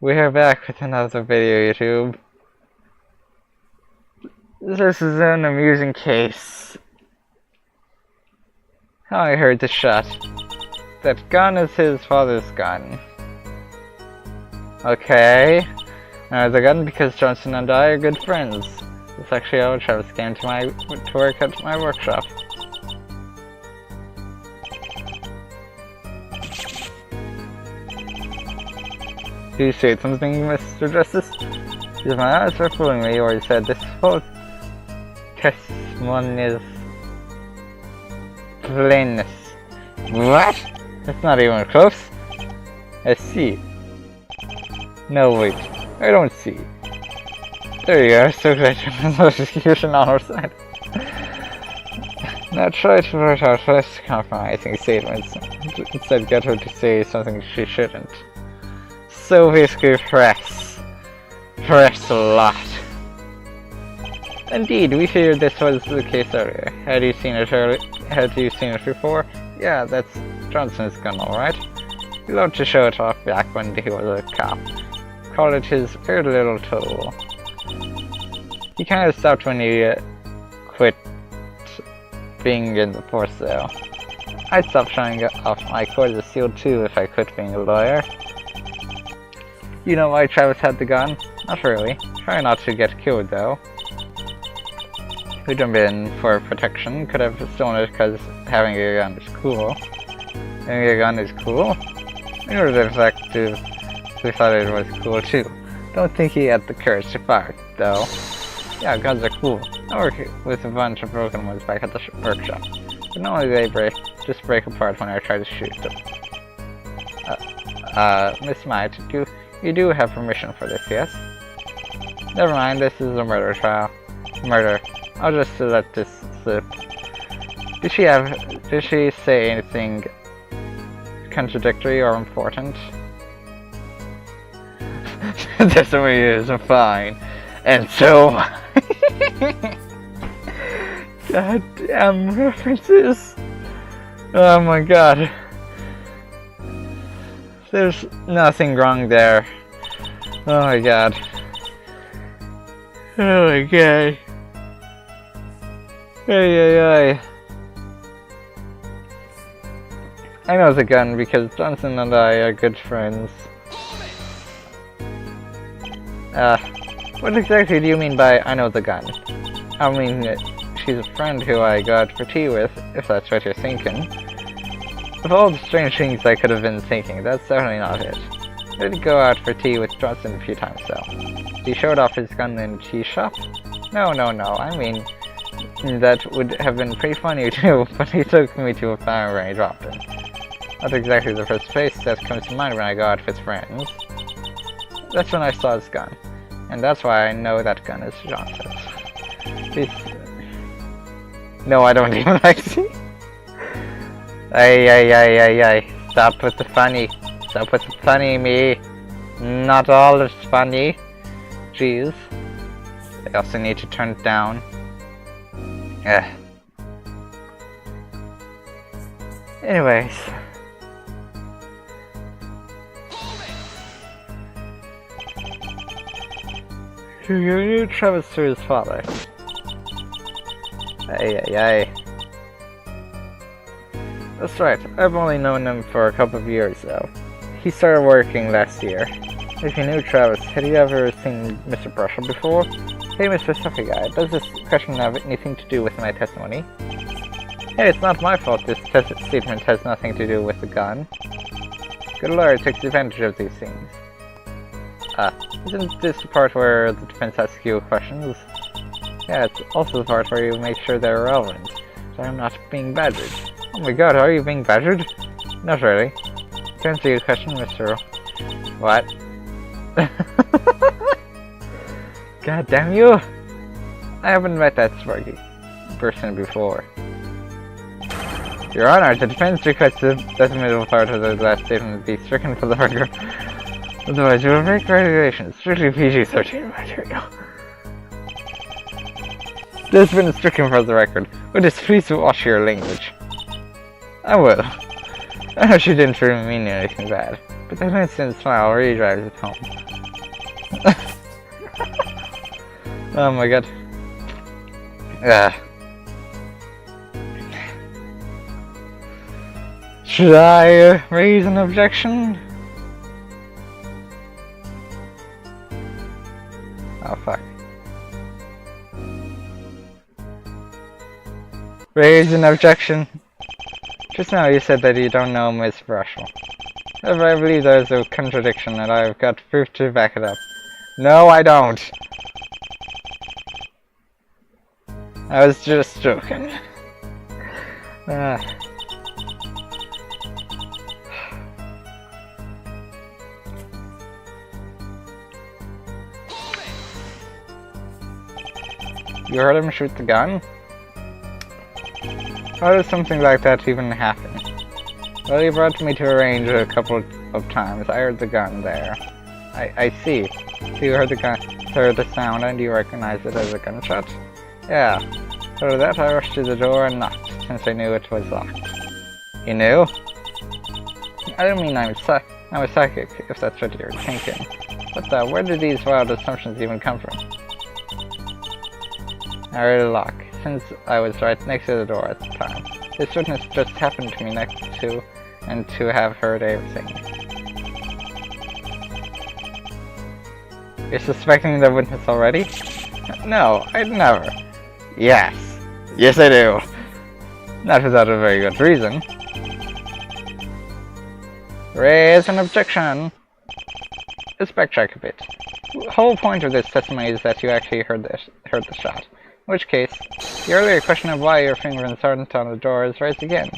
We're back with another video, YouTube. This is an amusing case. I heard the shot. That gun is his father's gun. Okay. The gun because Johnson and I are good friends. It's actually how Travis came to work at my workshop. Do you say something, Mr. Justice? If my eyes were fooling me, or you said this whole testimony is plainness. What? That's not even close. I see. No, wait. I don't see. There you are. So glad you have no execution on our side. Now try to write out less compromising statements. Instead, get her to say something she shouldn't. So basically, press a lot. Indeed, we figured this was the case earlier. Had you seen it before? Yeah, that's Johnson's gun, alright. He loved to show it off back when he was a cop. Called it his weird little tool. He kind of stopped when he quit being in the force, though. I'd stop showing off my Court of Steel too if I quit being a lawyer. You know why Travis had the gun? Not really. Try not to get killed, though. Who'd have been for protection could have stolen it because having a gun is cool. Having a gun is cool? We know the detective who thought it was cool too. Don't think he had the courage to fire, though. Yeah, guns are cool. I work with a bunch of broken ones back at the workshop. But normally they just break apart when I try to shoot them. Miss Might, you do have permission for this, yes? Never mind, this is a murder trial. Murder. I'll just let this slip. Did she say anything contradictory or important? That's the way it is, I'm fine. And so am I. Goddamn references. Oh my god. There's nothing wrong there. Oh my god. Oh my god. Ay. I know the gun because Johnson and I are good friends. What exactly do you mean by I know the gun? I mean, she's a friend who I go out for tea with, if that's what you're thinking. Of all the strange things I could have been thinking, that's certainly not it. I did go out for tea with Johnson a few times though. He showed off his gun in a tea shop? No, I mean, that would have been pretty funny too, but he took me to a farm where he dropped it. Not exactly the first place that comes to mind when I go out with friends. That's when I saw his gun. And that's why I know that gun is Johnson's. No, I don't even like to. Ay. Stop with the funny. Stop with the funny, me. Not all is funny. Jeez. I also need to turn it down. Anyways. You knew Travis through his father. Ay. That's right, I've only known him for a couple of years though. He started working last year. If you knew Travis, had you ever seen Mr. Brusher before? Hey Mr. Stuffy Guy, does this question have anything to do with my testimony? Hey, it's not my fault this statement has nothing to do with the gun. Good lawyer takes advantage of these things. Isn't this the part where the defense asks you questions? Yeah, it's also the part where you make sure they're relevant, so I'm not being badgered. Oh my god, are you being badgered? Not really. To answer your question, Mr. What? God damn you! I haven't met that sparky person before. Your Honor, the defense requests that the middle part of the last statement be stricken for the record. Otherwise, you will break regulations. Strictly PG-13 material. This has been stricken for the record. Witness, please watch your language. I will. I know she didn't really mean anything bad, but that instant smile really drives it home. Oh my god. Ugh. Should I raise an objection? Oh fuck. Raise an objection. Just now you said that you don't know Miss Brushel. However, I believe there is a contradiction and I've got proof to back it up. No, I don't. I was just joking. You heard him shoot the gun? How does something like that even happen? Well, he brought me to a range a couple of times. I heard the gun there. I see. So you heard the sound and you recognize it as a gunshot? Yeah. So that I rushed to the door and knocked, since I knew it was locked. You knew? I don't mean I'm a psychic, if that's what you're thinking. But where did these wild assumptions even come from? I heard a lock, since I was right next to the door at the time. This witness just happened to me next to, and to have heard everything. You're suspecting the witness already? No, I'd never. Yes. Yes, I do. Not without a very good reason. Raise an objection. Let's backtrack a bit. The whole point of this testimony is that you actually heard the shot. In which case, the earlier question of why your fingerprints aren't on the door is raised again.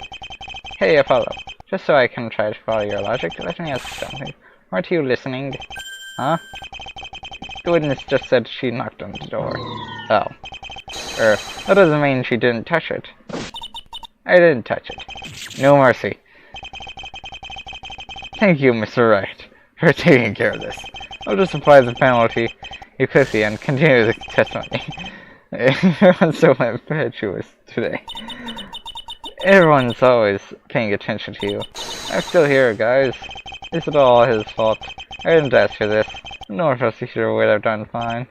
Hey, Apollo. Just so I can try to follow your logic, let me ask you something. Weren't you listening? Huh? The witness just said she knocked on the door. Oh. That doesn't mean she didn't touch it. I didn't touch it. No mercy. Thank you, Mr. Wright, for taking care of this. I'll just apply the penalty quickly and continue the testimony. Everyone's so impetuous today. Everyone's always paying attention to you. I'm still here, guys. Is it all his fault? I didn't ask for this. No prosecutor would have done fine.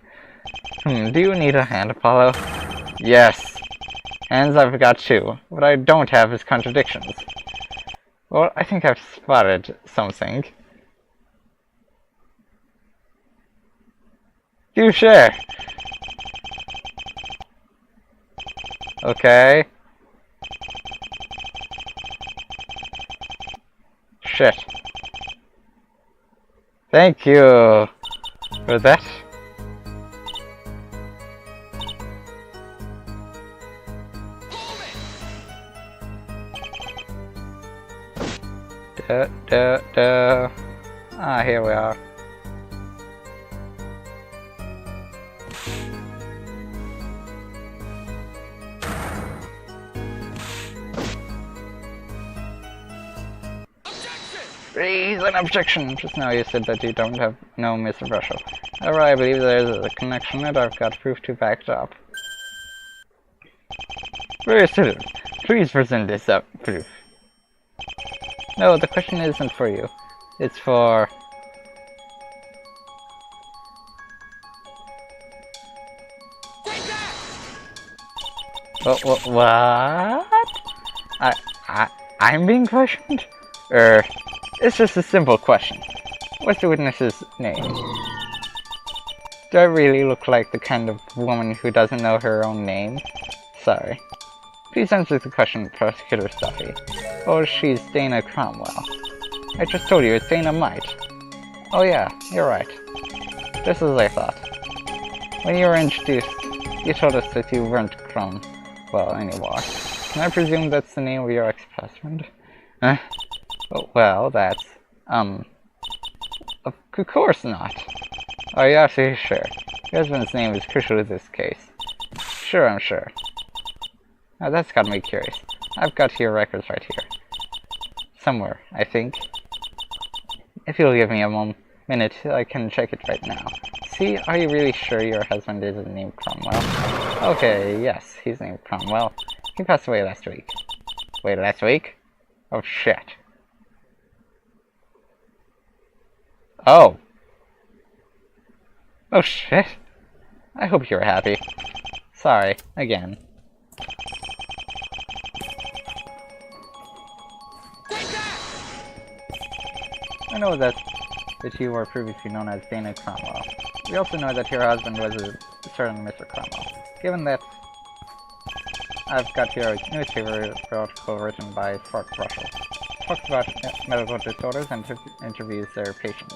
Do you need a hand, Apollo? Yes. Hands I've got two. What I don't have is contradictions. Well, I think I've spotted something. You share. Okay. Shit. Thank you for that. Ah, here we are. Raise an objection! Just now you said that you don't have no Mr. Brushel. However, I believe there is a connection and I've got proof to back it up. Very student, please present this proof. No, the question isn't for you. It's for... What? I'm being questioned? It's just a simple question. What's the witness's name? Do I really look like the kind of woman who doesn't know her own name? Sorry. Please answer the question, Prosecutor Stuffy. Oh, she's Dana Cromwell. I just told you it's Dana Might. Oh yeah, you're right. Just as I thought. When you were introduced, you told us that you weren't Cromwell anymore. Can I presume that's the name of your ex-husband? Huh? Oh, well, that's, of course not. Are you absolutely sure? Your husband's name is crucial to this case. Sure, I'm sure. Now that's got me curious. I've got your records right here. Somewhere, I think. If you'll give me a minute, I can check it right now. See, are you really sure your husband isn't named Cromwell? Okay, yes, he's named Cromwell. He passed away last week. Wait, last week? Oh, shit. Oh. Oh shit! I hope you're happy. Sorry, again. I know that you were previously known as Dana Cromwell. We also know that your husband was a certain Mr. Cromwell. Given that I've got here a newspaper article written by Fort Russell. Talks about medical disorders and interviews their patients.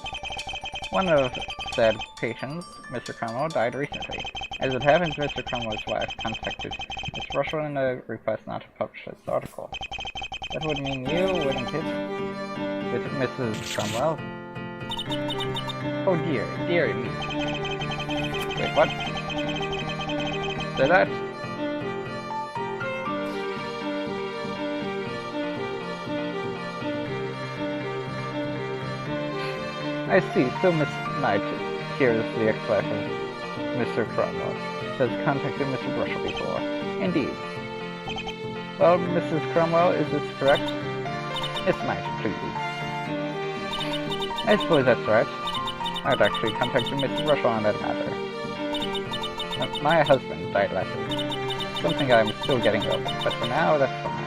One of said patients, Mr. Cromwell, died recently. As it happens, Mr. Cromwell's wife contacted Mr. Russell in a request not to publish this article. That would mean you, wouldn't it? With Mrs. Cromwell? Oh dear, dear me. Wait, what? Say that? I see, so Miss Knight, here's the expression. Mr. Cromwell has contacted Mr. Russell before. Indeed. Well, Mrs. Cromwell, is this correct? Miss Knight, please. I suppose that's right. I'd actually contacted Mr. Russell on that matter. My husband died last week. Something I'm still getting over, but for now, that's fine.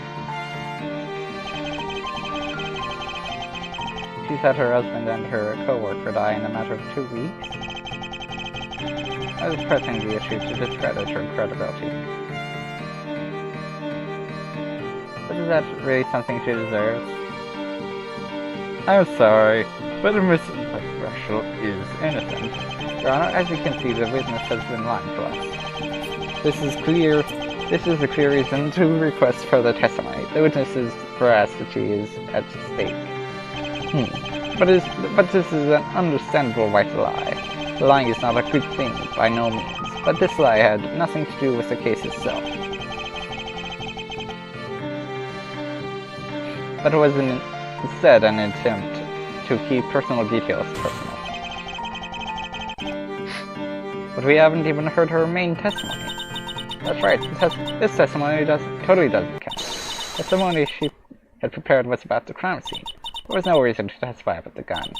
She's had her husband and her co-worker die in a matter of 2 weeks. I was pressing the issue to discredit her credibility. But is that really something she deserves? I'm sorry, but Mrs. Russell is innocent. Your Honor, as you can see, the witness has been lying to us. This is a clear reason to request further testimony. The witness's veracity is at stake. But this is an understandable white lie. Lying is not a good thing, by no means, but this lie had nothing to do with the case itself. But it was instead an attempt to keep personal details personal. But we haven't even heard her main testimony. That's right, this testimony totally doesn't count. The testimony she had prepared was about the crime scene. There was no reason to testify about the gun,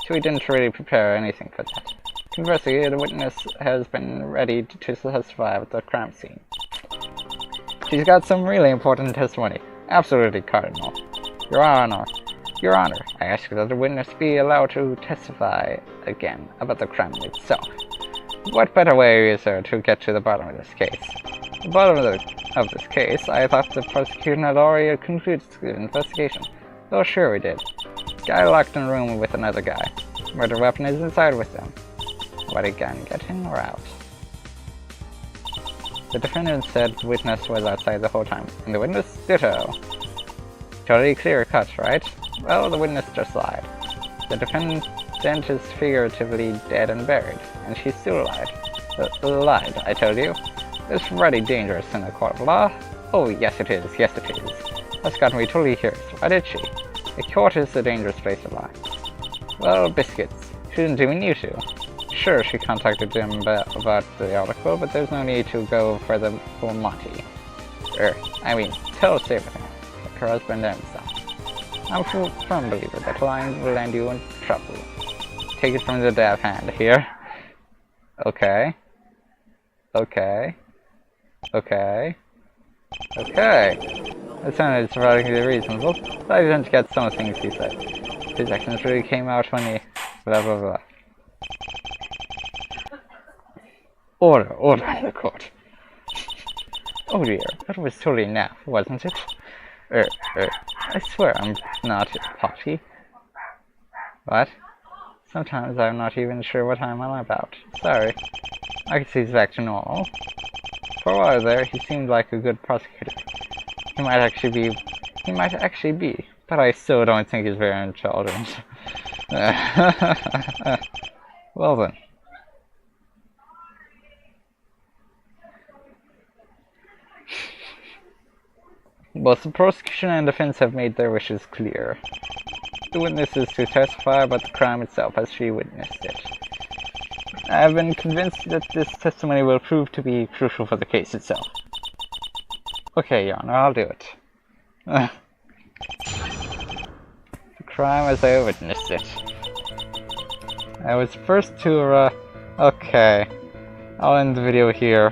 so we didn't really prepare anything for that. Conversely, the witness has been ready to testify about the crime scene. She's got some really important testimony. Absolutely cardinal. Your Honor, I ask that the witness be allowed to testify again about the crime itself. What better way is there to get to the bottom of this case? The bottom of this case, I thought the prosecution had already concluded the investigation. Oh, sure we did. Guy locked in a room with another guy. Murder weapon is inside with them. What gun, get in or out? The defendant said the witness was outside the whole time, and the witness ditto. Totally clear cut, right? Well, the witness just lied. The defendant is figuratively dead and buried, and she still lied. Lied, I told you. It's really dangerous in the court of law. Oh, yes it is, yes it is. That's got me totally curious. Why did she? The court is a dangerous place to lie. Well, biscuits. She didn't even need to. Sure, she contacted him about the article, but there's no need to go further for Monty. Tell us everything. Like her husband and son. I'm a firm believer that lying will land you in trouble. Take it from the deaf hand here. Okay. That sounded surprisingly reasonable, but I didn't get some things he said. His actions really came out when he... blah blah blah. Order in the court. Oh dear, that was totally naff, wasn't it? I swear I'm not potty. What? Sometimes I'm not even sure what I'm on about. Sorry. I guess he's back to normal. For a while there, he seemed like a good prosecutor. He might actually be, but I still don't think he's very intelligent. Well then. Both the prosecution and defense have made their wishes clear. The witness is to testify about the crime itself as she witnessed it. I have been convinced that this testimony will prove to be crucial for the case itself. Okay, Your Honor, I'll do it. The crime as I witnessed it. I was first to Okay, I'll end the video here.